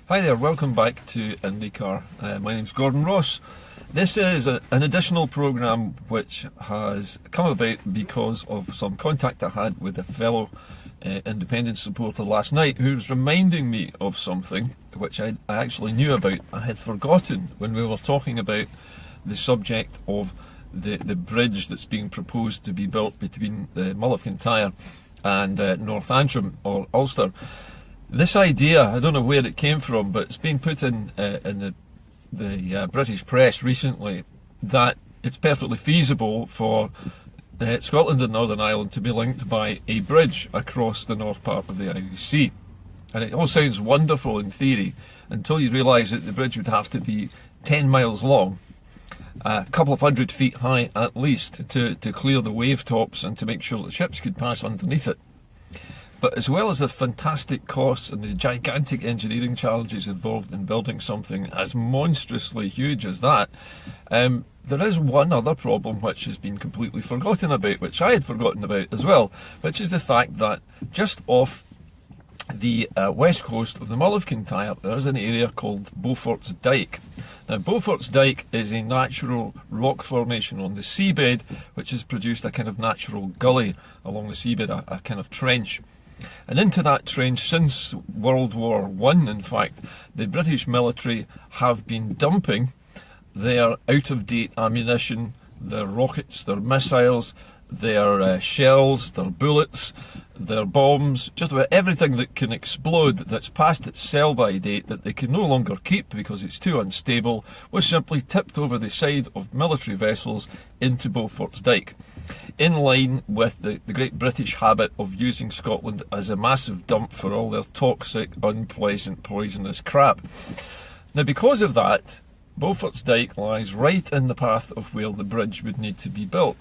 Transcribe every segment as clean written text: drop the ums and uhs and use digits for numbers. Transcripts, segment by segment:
Hi there, welcome back to Indycar. My name's Gordon Ross. This is an additional programme which has come about because of some contact I had with a fellow independent supporter last night who was reminding me of something which I actually knew about. I had forgotten when we were talking about the subject of the bridge that's being proposed to be built between the Mull of Kintyre and North Antrim or Ulster. This idea, I don't know where it came from, but it's been put in the British press recently that it's perfectly feasible for Scotland and Northern Ireland to be linked by a bridge across the north part of the Irish Sea. And it all sounds wonderful in theory until you realise that the bridge would have to be 10 miles long, a couple of 100 feet high at least, to clear the wave tops and to make sure that ships could pass underneath it. But as well as the fantastic costs and the gigantic engineering challenges involved in building something as monstrously huge as that, there is one other problem which has been completely forgotten about, which I had forgotten about as well, which is the fact that just off the west coast of the Mull of Kintyre there is an area called Beaufort's Dyke. Now Beaufort's Dyke is a natural rock formation on the seabed which has produced a kind of natural gully along the seabed, a kind of trench. And into that trench, since World War I, in fact, the British military have been dumping their out-of-date ammunition, their rockets, their missiles, their shells, their bullets, their bombs, just about everything that can explode that's past its sell-by date that they can no longer keep because it's too unstable, was simply tipped over the side of military vessels into Beaufort's Dyke, in line with the great British habit of using Scotland as a massive dump for all their toxic, unpleasant, poisonous crap. Now because of that, Beaufort's Dyke lies right in the path of where the bridge would need to be built.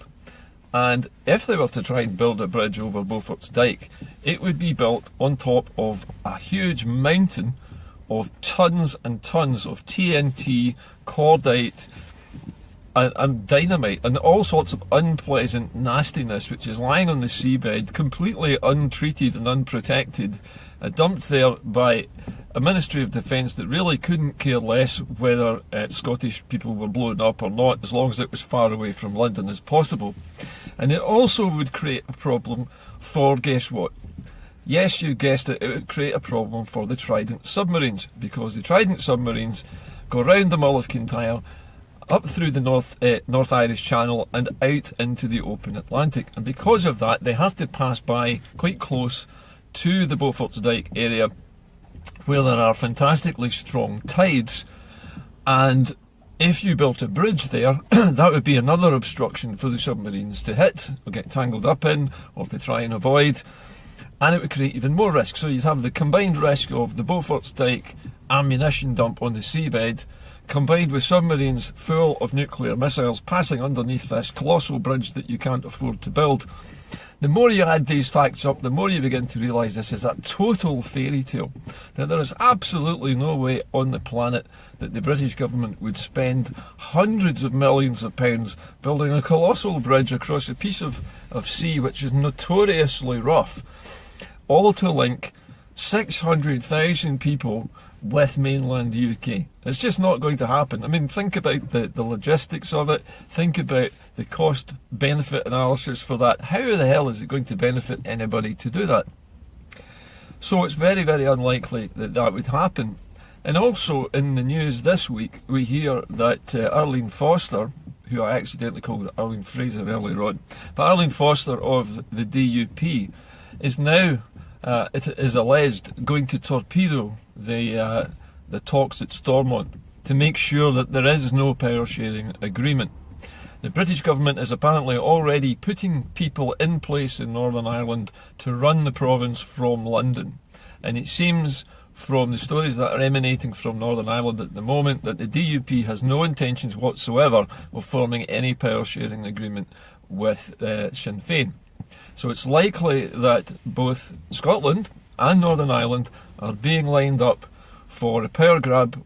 And if they were to try and build a bridge over Beaufort's Dyke, it would be built on top of a huge mountain of tons and tons of TNT, cordite and dynamite and all sorts of unpleasant nastiness which is lying on the seabed, completely untreated and unprotected, dumped there by a Ministry of Defence that really couldn't care less whether Scottish people were blown up or not, as long as it was far away from London as possible. And it also would create a problem for, guess what? Yes, you guessed it, it would create a problem for the Trident submarines, because the Trident submarines go round the Mull of Kintyre, up through the North Irish Channel and out into the open Atlantic. And because of that, they have to pass by quite close to the Beaufort's Dyke area, where there are fantastically strong tides, and if you built a bridge there, that would be another obstruction for the submarines to hit or get tangled up in or to try and avoid, and it would create even more risk. So you'd have the combined risk of the Beaufort's Dyke ammunition dump on the seabed combined with submarines full of nuclear missiles passing underneath this colossal bridge that you can't afford to build. The more you add these facts up, the more you begin to realise this is a total fairy tale. That there is absolutely no way on the planet that the British government would spend hundreds of millions of pounds building a colossal bridge across a piece of sea which is notoriously rough, all to link 600,000 people with mainland UK. It's just not going to happen. I mean, think about the logistics of it, think about the cost benefit analysis for that. How the hell is it going to benefit anybody to do that? So it's very, very unlikely that that would happen. And also in the news this week we hear that Arlene Foster, who I accidentally called Arlene Fraser earlier on, but Arlene Foster of the DUP is now, it is alleged, going to torpedo the talks at Stormont to make sure that there is no power sharing agreement. The British government is apparently already putting people in place in Northern Ireland to run the province from London, and it seems from the stories that are emanating from Northern Ireland at the moment that the DUP has no intentions whatsoever of forming any power sharing agreement with Sinn Féin. So it's likely that both Scotland and Northern Ireland are being lined up for a power grab